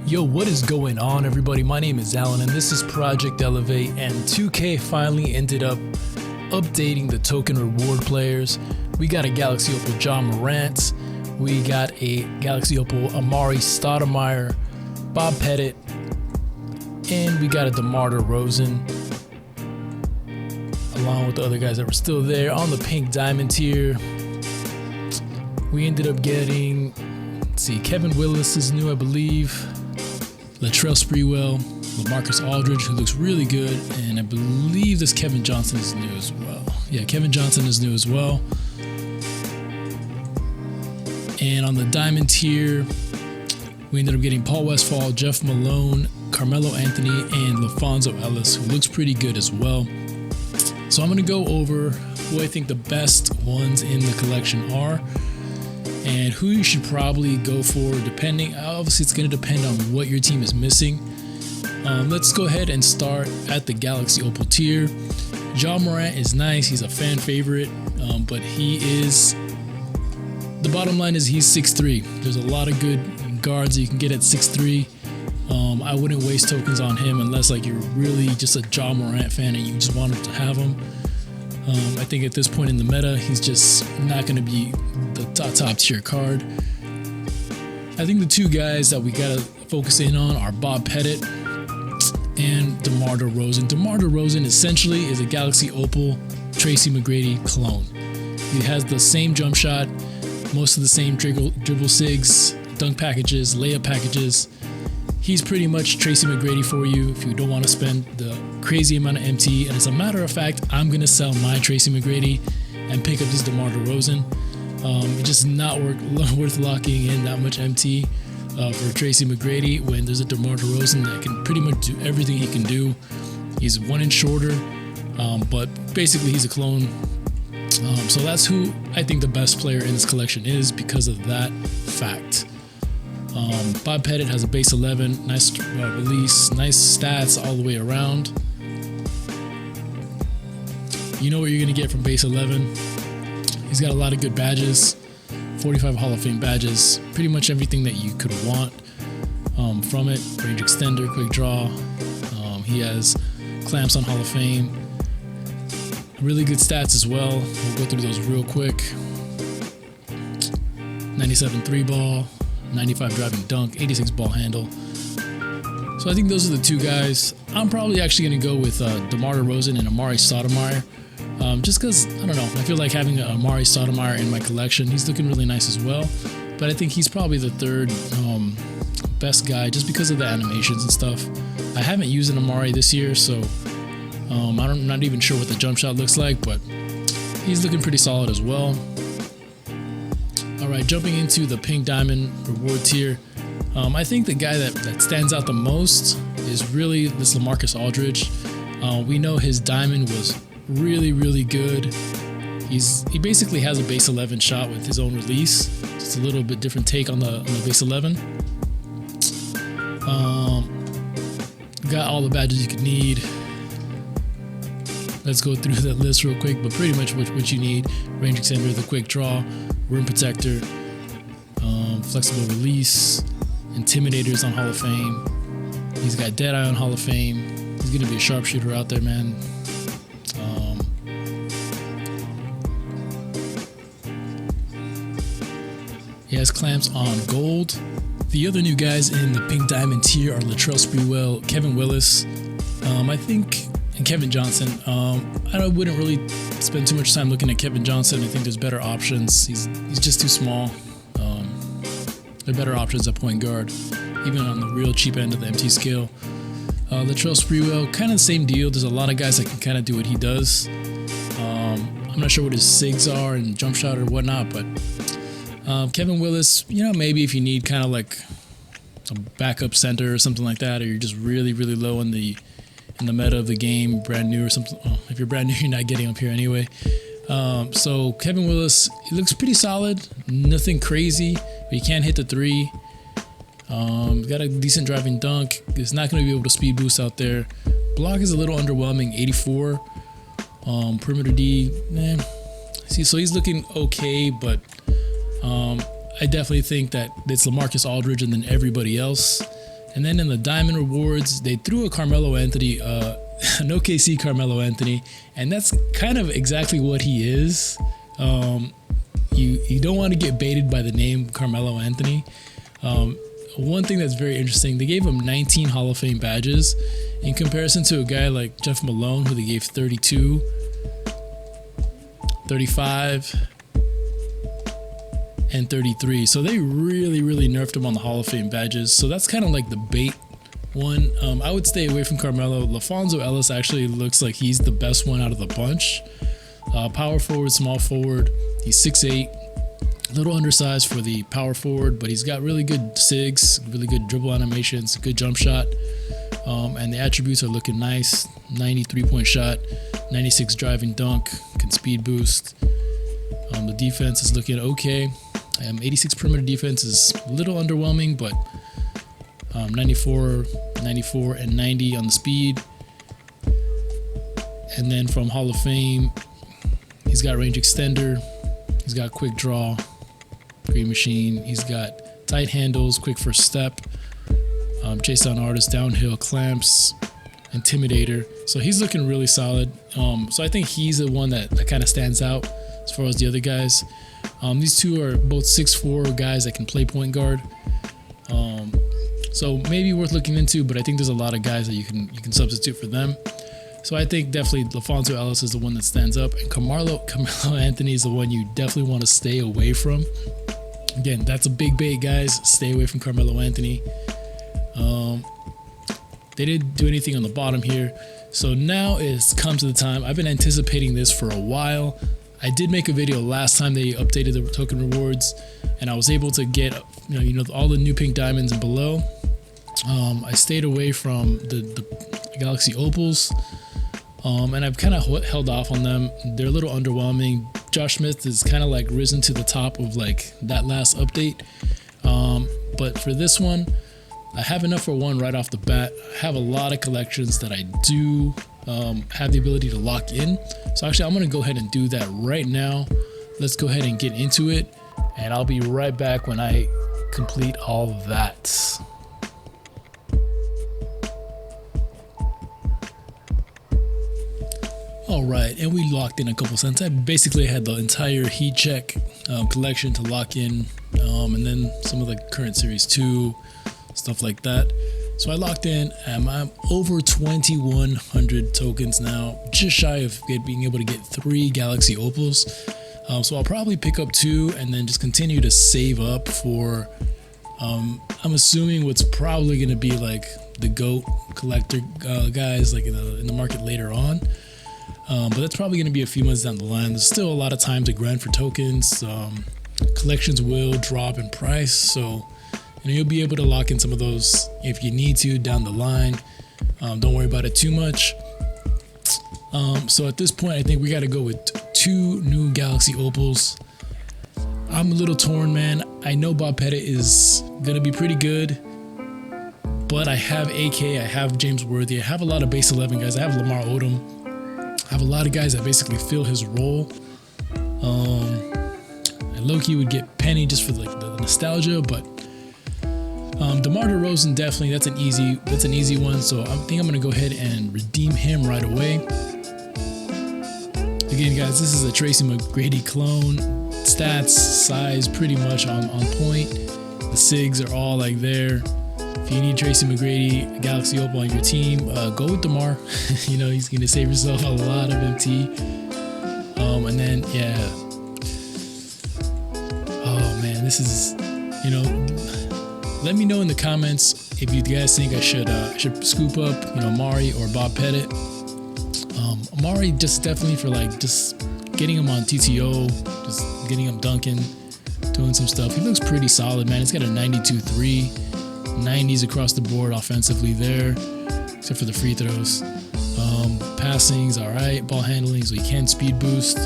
Yo, what is going on, everybody? My name is Alan and this is Project Elevate, and 2K finally ended up updating the token reward players. We got a Galaxy Opal John Morant, we got a Galaxy Opal Amari Stoudemire, Bob Pettit, and we got a DeMar DeRozan, along with the other guys that were still there. On the pink diamond tier, we ended up getting, Kevin Willis is new, I believe, Latrell Sprewell, LaMarcus Aldridge, who looks really good, and I believe this Kevin Johnson is new as well. Yeah, Kevin Johnson is new as well. And on the diamond tier, we ended up getting Paul Westphal, Jeff Malone, Carmelo Anthony, and LaFonso Ellis, who looks pretty good as well. So I'm going to go over who I think the best ones in the collection are, and who you should probably go for, depending. Obviously, it's going to depend on what your team is missing. Let's go ahead and start at the Galaxy Opal tier. John Morant is nice. He's a fan favorite, but the bottom line is he's 6'3". There's a lot of good guards that you can get at 6'3". I wouldn't waste tokens on him unless you're really just a John Morant fan and you just wanted to have him. I think at this point in the meta, he's just not going to be the top tier card. I think the two guys that we got to focus in on are Bob Pettit and DeMar DeRozan. DeMar DeRozan essentially is a Galaxy Opal Tracy McGrady clone. He has the same jump shot, most of the same dribble sigs, dunk packages, layup packages. He's pretty much Tracy McGrady for you if you don't want to spend the crazy amount of MT. And as a matter of fact, I'm going to sell my Tracy McGrady and pick up this DeMar DeRozan. It's just not worth locking in that much MT for Tracy McGrady when there's a DeMar DeRozan that can pretty much do everything he can do. He's 1 inch shorter, but basically he's a clone. So that's who I think the best player in this collection is because of that fact. Bob Pettit has a base 11, nice release, nice stats all the way around. You know what you're going to get from base 11. He's got a lot of good badges, 45 Hall of Fame badges, pretty much everything that you could want from it. Range extender, quick draw. He has clamps on Hall of Fame. Really good stats as well. We'll go through those real quick. 97 3 ball. 95 driving dunk, 86 ball handle. So I think those are the two guys. I'm probably actually going to go with DeMar DeRozan and Amari Stoudemire. Just because, I don't know, I feel like having Amari Stoudemire in my collection. He's looking really nice as well. But I think he's probably the third best guy just because of the animations and stuff. I haven't used an Amari this year, so I'm not even sure what the jump shot looks like, but he's looking pretty solid as well. Alright, jumping into the pink diamond reward tier, I think the guy that stands out the most is really this LaMarcus Aldridge. We know his diamond was really, really good. He basically has a base 11 shot with his own release. Just a little bit different take on the base 11. Got all the badges you could need. Let's go through that list real quick, but pretty much what you need: range extender, the quick draw, rim protector, flexible release, intimidators on Hall of Fame. He's got Deadeye on Hall of Fame. He's going to be a sharpshooter out there, man. He has clamps on gold. The other new guys in the pink diamond tier are Latrell Sprewell, Kevin Willis, I think, and Kevin Johnson. I wouldn't really spend too much time looking at Kevin Johnson. I think there's better options. He's just too small. There are better options at point guard, even on the real cheap end of the MT scale. Latrell Sprewell, kind of the same deal. There's a lot of guys that can kind of do what he does. I'm not sure what his sigs are and jump shot or whatnot, but Kevin Willis, maybe if you need kind of like a backup center or something like that, or you're just really, really low in the meta of the game, brand new or something. Well, if you're brand new, you're not getting up here anyway. So Kevin Willis, he looks pretty solid. Nothing crazy, but he can't hit the three. Got a decent driving dunk. He's not going to be able to speed boost out there. Block is a little underwhelming, 84. Perimeter D, so he's looking okay, but I definitely think that it's LaMarcus Aldridge and then everybody else. And then in the Diamond Rewards, they threw a Carmelo Anthony, an OKC Carmelo Anthony, and that's kind of exactly what he is. You don't want to get baited by the name Carmelo Anthony. One thing that's very interesting, they gave him 19 Hall of Fame badges in comparison to a guy like Jeff Malone, who they gave 32, 35, and 33. So they really nerfed him on the Hall of Fame badges. So that's kind of like the bait one. I would stay away from Carmelo. LaFonso Ellis actually looks like he's the best one out of the bunch. Power forward, small forward. He's 6'8", a little undersized for the power forward, but he's got really good sigs, really good dribble animations, good jump shot, and the attributes are looking nice. 93-point shot, 96 driving dunk, can speed boost. The defense is looking okay. 86 perimeter defense is a little underwhelming, but 94, 94, and 90 on the speed. And then from Hall of Fame, he's got range extender, he's got quick draw, green machine, he's got tight handles, quick first step, chase down artist, downhill clamps, intimidator. So he's looking really solid. So I think he's the one that kind of stands out as far as the other guys. These two are both 6'4" guys that can play point guard. So maybe worth looking into, but I think there's a lot of guys that you can substitute for them. So I think definitely LaFonso Ellis is the one that stands up, and Carmelo Anthony is the one you definitely want to stay away from. Again, that's a big bait, guys. Stay away from Carmelo Anthony. They didn't do anything on the bottom here. So now it's come to the time. I've been anticipating this for a while. I did make a video last time they updated the token rewards, and I was able to get all the new pink diamonds and below. I stayed away from the Galaxy Opals, and I've kind of held off on them. They're a little underwhelming. Josh Smith is kind of like risen to the top of like that last update, but for this one, I have enough for one right off the bat. I have a lot of collections that I do have the ability to lock in. So actually, I'm going to go ahead and do that right now. Let's go ahead and get into it, and I'll be right back when I complete all of that. All right, and we locked in a couple cents. I basically had the entire heat check collection to lock in, and then some of the current series 2, stuff like that. So I locked in, and I'm over 2,100 tokens now, just shy of being able to get 3 Galaxy Opals. So I'll probably pick up 2 and then just continue to save up for, I'm assuming what's probably going to be like the GOAT collector guys like in the market later on. But that's probably going to be a few months down the line. There's still a lot of time to grind for tokens. Collections will drop in price, so you'll be able to lock in some of those if you need to down the line. Don't worry about it too much. So at this point, I think we got to go with 2 new Galaxy Opals. I'm a little torn, man. I know Bob Pettit is going to be pretty good, but I have AK, I have James Worthy, I have a lot of base 11 guys. I have Lamar Odom. I have a lot of guys that basically fill his role. And low-key would get Penny just for like the nostalgia, but DeMar DeRozan, definitely that's an easy one. So I think I'm gonna go ahead and redeem him right away. Again, guys, this is a Tracy McGrady clone. Stats, size, pretty much on point. The SIGs are all like there. If you need Tracy McGrady, Galaxy Opal on your team, go with DeMar. He's gonna save yourself a lot of MT. And then oh man, this is let me know in the comments if you guys think I should scoop up Amari or Bob Pettit. Amari just definitely for like just getting him on TTO, just getting him dunking, doing some stuff. He looks pretty solid, man. He's got a 92-3, 90s across the board offensively there, except for the free throws. Passing's all right, ball handling, so he can speed boost.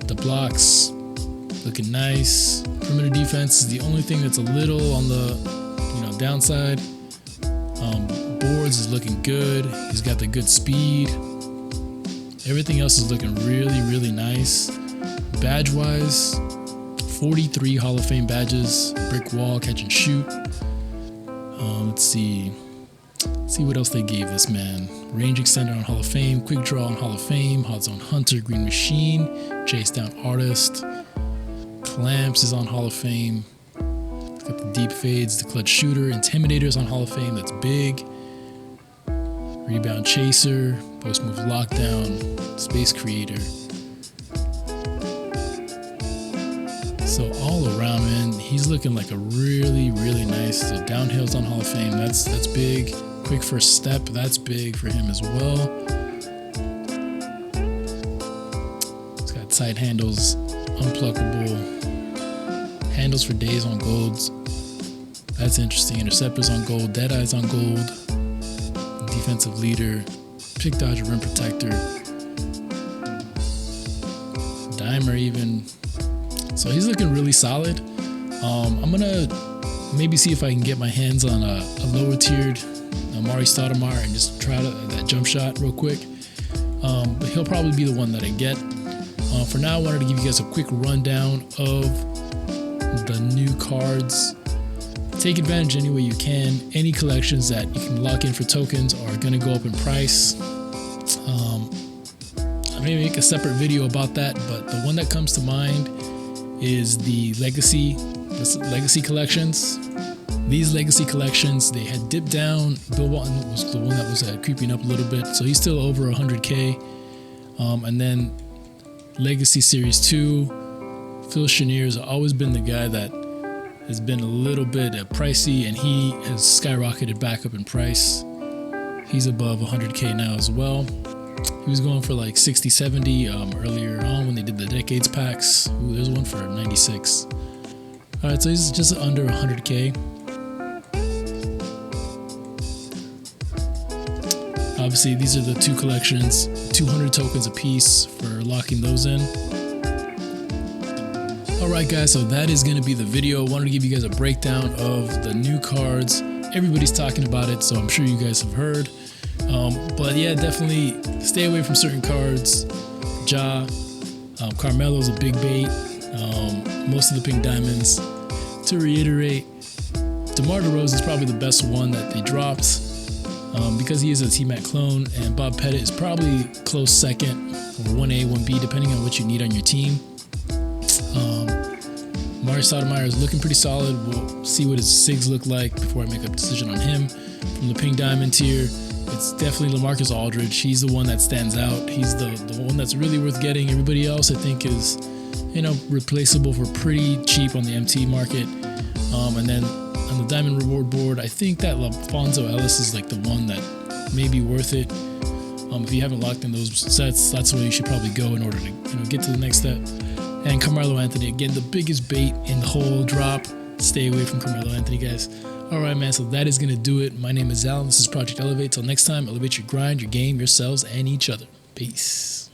The blocks looking nice. Perimeter defense is the only thing that's a little on the downside. Boards is looking good. He's got the good speed. Everything else is looking really, really nice. Badge wise, 43 Hall of Fame badges, brick wall, catch and shoot. let's see. See what else they gave this man. Range extender on Hall of Fame, quick draw on Hall of Fame, hot zone hunter, green machine, chase down artist, clamps is on Hall of Fame. It's got the deep fades, the clutch shooter, intimidators on Hall of Fame. That's big. Rebound chaser, post move lockdown, space creator. So all around, man, he's looking like a really, really nice. So downhill's on Hall of Fame. That's big. Quick first step, that's big for him as well. It's got side handles, unpluckable, handles for days on golds. That's interesting. Interceptors on gold, dead eyes on gold, defensive leader, pick dodger, rim protector, dimer even. So he's looking really solid. I'm gonna maybe see if I can get my hands on a lower tiered Amari Stoudemire and just try that jump shot real quick. But he'll probably be the one that I get. For now, I wanted to give you guys a quick rundown of the new cards. Take advantage any way you can. Any collections that you can lock in for tokens are going to go up in price. I may make a separate video about that, but the one that comes to mind is the legacy collections. These legacy collections, they had dipped down. Bill Walton was the one that was creeping up a little bit, so he's still over 100K. And then Legacy Series 2, Phil Chenier's always been the guy that has been a little bit pricey, and he has skyrocketed back up in price. He's above 100K now as well. He was going for like 60, 70 earlier on when they did the Decades packs. Ooh, there's one for 96. All right, so he's just under 100K. Obviously, these are the two collections, 200 tokens a piece for locking those in. Alright guys, so that is going to be the video. I wanted to give you guys a breakdown of the new cards. Everybody's talking about it, so I'm sure you guys have heard. But yeah, definitely stay away from certain cards. Carmelo's a big bait. Most of the pink diamonds. To reiterate, DeMar DeRozan is probably the best one that they dropped. Because he is a T-Mac clone, and Bob Pettit is probably close second, or 1A, 1B, depending on what you need on your team. Amari Stoudemire is looking pretty solid. We'll see what his SIGs look like before I make a decision on him. From the pink diamond tier, it's definitely LaMarcus Aldridge. He's the one that stands out. He's the one that's really worth getting. Everybody else, I think, is replaceable for pretty cheap on the MT market. And then on the diamond reward board, I think that LaFonso Ellis is like the one that may be worth it. If you haven't locked in those sets, that's where you should probably go in order to get to the next step. And Carmelo Anthony, again, the biggest bait in the whole drop. Stay away from Carmelo Anthony, guys. All right, man, so that is going to do it. My name is Al, and this is Project Elevate. Till next time, elevate your grind, your game, yourselves, and each other. Peace.